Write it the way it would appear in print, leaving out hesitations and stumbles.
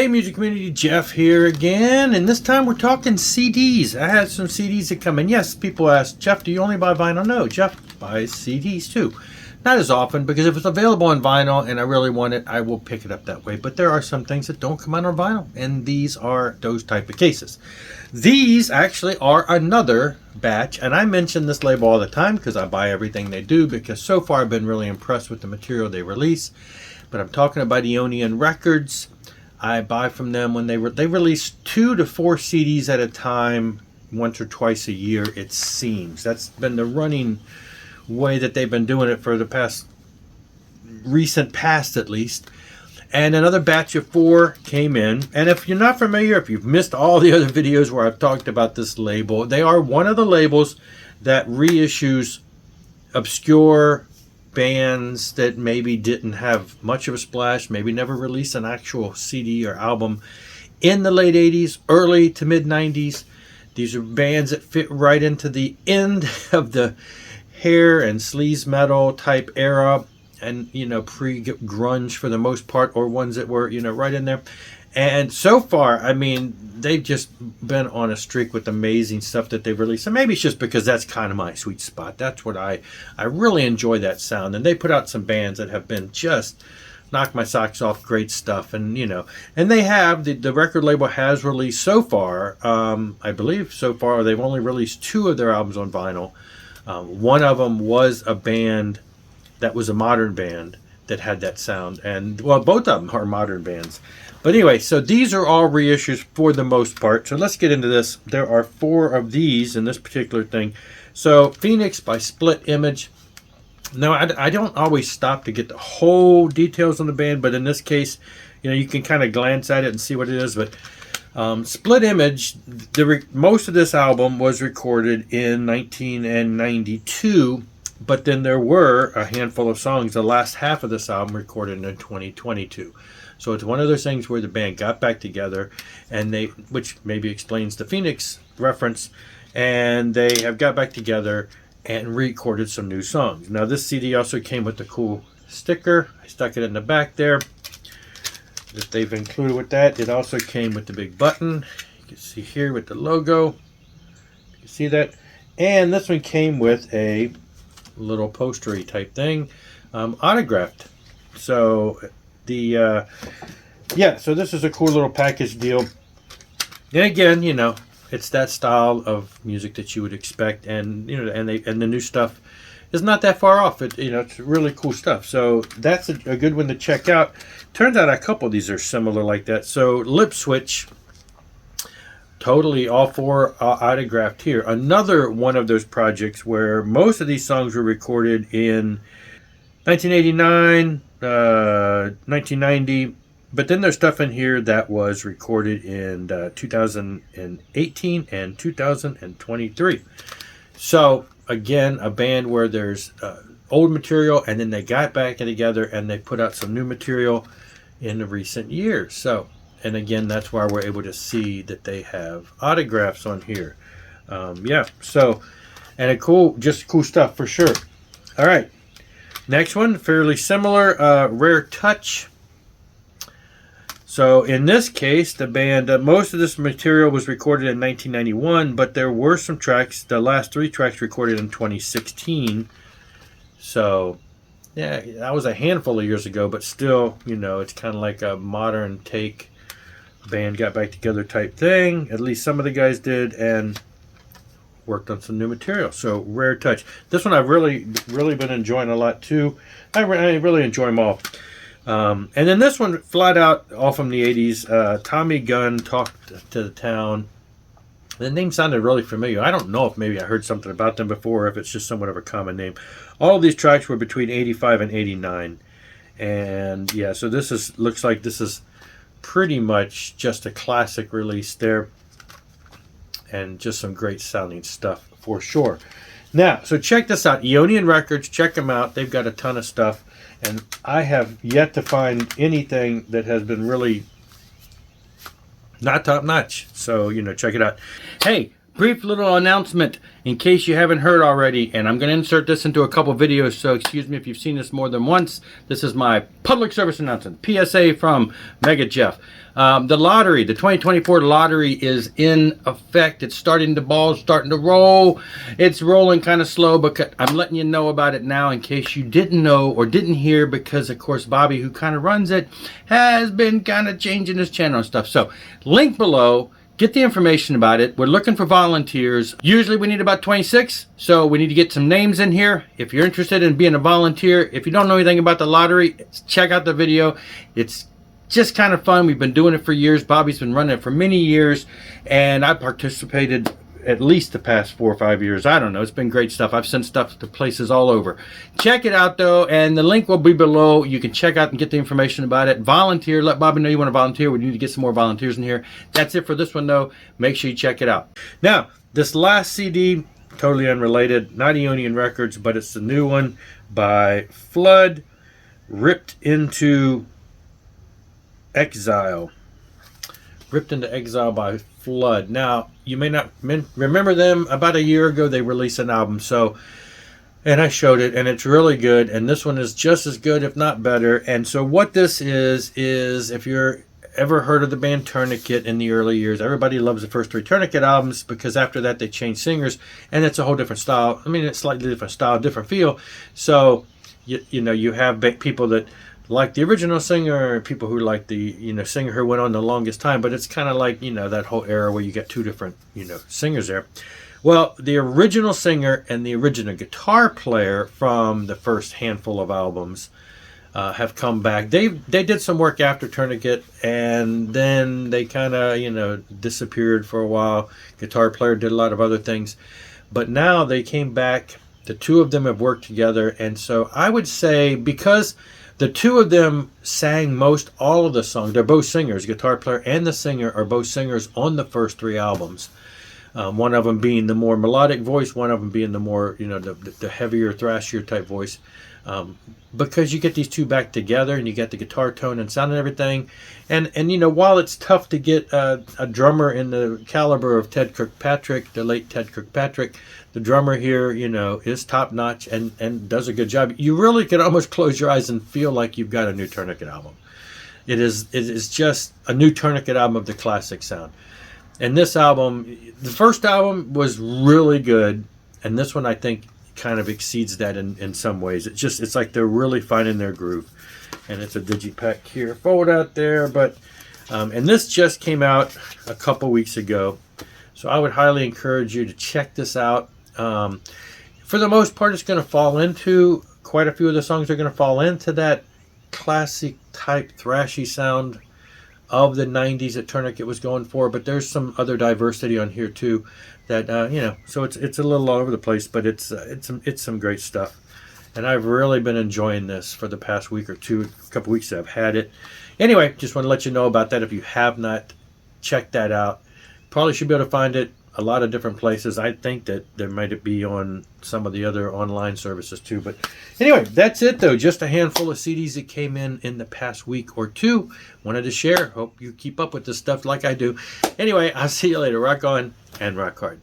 Hey music community, Jeff here again, and this time we're talking CDs. I had some CDs that come in. Yes, people ask, Jeff, do you only buy vinyl? No, Jeff buys CDs too. Not as often, because if it's available on vinyl and I really want it, I will pick it up that way. But there are some things that don't come out on vinyl, and these are those type of cases. These actually are another batch, and I mention this label all the time because I buy everything they do, because so far I've been really impressed with the material they release. But I'm talking about Ionian Records. I buy from them when they release 2 to 4 CDs at a time, once or twice a year, it seems. That's been the running way that they've been doing it for the recent past at least. And another batch of 4 came in. And if you're not familiar, if you've missed all the other videos where I've talked about this label, they are one of the labels that reissues obscure bands that maybe didn't have much of a splash, maybe never released an actual CD or album in the late 80s, early to mid 90s. These are bands that fit right into the end of the hair and sleaze metal type era, and pre-grunge for the most part, or ones that were right in there. And so far, I mean, they've just been on a streak with amazing stuff that they've released. And maybe it's just because that's kind of my sweet spot. That's what I really enjoy, that sound. And they put out some bands that have been just knock my socks off, great stuff. And and they have the record label has released so far. I believe so far they've only released 2 of their albums on vinyl. One of them was a band that was a modern band that had that sound, and well, both of them are modern bands. But anyway, so these are all reissues for the most part. So let's get into this. There are 4 of these in this particular thing. So Phoenix by Split Image. Now, I don't always stop to get the whole details on the band, but in this case, you can kind of glance at it and see what it is. But Split Image, most of this album was recorded in 1992, but then there were a handful of songs, the last half of this album, recorded in 2022. So it's one of those things where the band got back together, and which maybe explains the Phoenix reference, and they have got back together and recorded some new songs. Now this CD also came with the cool sticker. I stuck it in the back there that they've included with that. It also came with the big button. You can see here with the logo. You can see that. And this one came with a little postery type thing, autographed. So so this is a cool little package deal. And again, it's that style of music that you would expect, and and the new stuff is not that far off. It's really cool stuff. So that's a good one to check out. Turns out a couple of these are similar like that. So Lip Switch, totally all 4 autographed here. Another one of those projects where most of these songs were recorded in 1989, 1990, but then there's stuff in here that was recorded in 2018 and 2023. So again, a band where there's old material, and then they got back together and they put out some new material in the recent years. So, and again, that's why we're able to see that they have autographs on here. So, and just cool stuff for sure. All right. Next one, fairly similar, Rare Touch. So in this case, the band, most of this material was recorded in 1991, but there were some tracks, the last 3 tracks recorded in 2016. So, yeah, that was a handful of years ago, but still, it's kind of like a modern take, band got back together type thing. At least some of the guys did, and worked on some new material. So Rare Touch. This one I've really been enjoying a lot too. I really enjoy them all. And then this one, flat out, all from the 80s. Tommy Gunn, Talked to the Town. The name sounded really familiar. I don't know if maybe I heard something about them before, or if it's just somewhat of a common name. All of these tracks were between 85 and 89. And yeah, so looks like this is pretty much just a classic release there. And just some great sounding stuff for sure. Now, so check this out. Ionian Records, check them out. They've got a ton of stuff. And I have yet to find anything that has been really not top notch. So, check it out. Hey, Brief little announcement in case you haven't heard already, and I'm going to insert this into a couple videos, so excuse me if you've seen this more than once. This is my public service announcement, PSA from Mega Jeff. The lottery, the 2024 lottery is in effect. It's starting, the ball's starting to roll. It's rolling kind of slow, but I'm letting you know about it now in case you didn't know or didn't hear, because of course Bobby, who kind of runs it, has been kind of changing his channel and stuff. So link below. Get the information about it. We're looking for volunteers. Usually we need about 26, so we need to get some names in here. If you're interested in being a volunteer, if you don't know anything about the lottery, check out the video. It's just kind of fun. We've been doing it for years. Bobby's been running it for many years, and I participated at least the past 4 or 5 years. I don't know. It's been great stuff. I've sent stuff to places all over. Check it out, though, and the link will be below. You can check out and get the information about it. Volunteer. Let Bobby know you want to volunteer. We need to get some more volunteers in here. That's it for this one, though. Make sure you check it out. Now, this last CD, totally unrelated, not Ionian Records, but it's the new one by Flood, Ripped into Exile. Ripped into Exile by Flood. Now, you may not remember them. About a year ago, they released an album. And I showed it, and it's really good. And this one is just as good, if not better. And so what this is if you're ever heard of the band Tourniquet in the early years, everybody loves the first 3 Tourniquet albums, because after that they changed singers, and it's a whole different style. I mean, it's slightly different style, different feel. So, you know, you have people that like the original singer, people who like the singer who went on the longest time, but it's kind of like that whole era where you got 2 different singers there. Well, the original singer and the original guitar player from the first handful of albums have come back. They did some work after Tourniquet, and then they kind of disappeared for a while. Guitar player did a lot of other things, but now they came back. The 2 of them have worked together, and so I would say, because the 2 of them sang most all of the songs. They're both singers. Guitar player and the singer are both singers on the first 3 albums. One of them being the more melodic voice, one of them being the more, the heavier, thrashier type voice. Because you get these 2 back together, and you get the guitar tone and sound and everything. And while it's tough to get a drummer in the caliber of Ted Kirkpatrick, the late Ted Kirkpatrick, the drummer here, is top notch and does a good job. You really can almost close your eyes and feel like you've got a new Tourniquet album. It is just a new Tourniquet album of the classic sound. And this album, the first album was really good, and this one I think kind of exceeds that in some ways. It's like they're really finding their groove. And it's a digipack here, fold out there, but and this just came out a couple weeks ago, so I would highly encourage you to check this out. For the most part, it's going to fall into, quite a few of the songs are going to fall into that classic type thrashy sound of the 90s that Tourniquet was going for, but there's some other diversity on here too that so it's a little all over the place, but it's some great stuff. And I've really been enjoying this for the past week or two, a couple weeks that I've had it. Anyway, just want to let you know about that. If you have not checked that out, probably should be able to find it a lot of different places. I think that there might be on some of the other online services too. But anyway, that's it though. Just a handful of CDs that came in the past week or two. Wanted to share. Hope you keep up with this stuff like I do. Anyway, I'll see you later. Rock on and rock hard.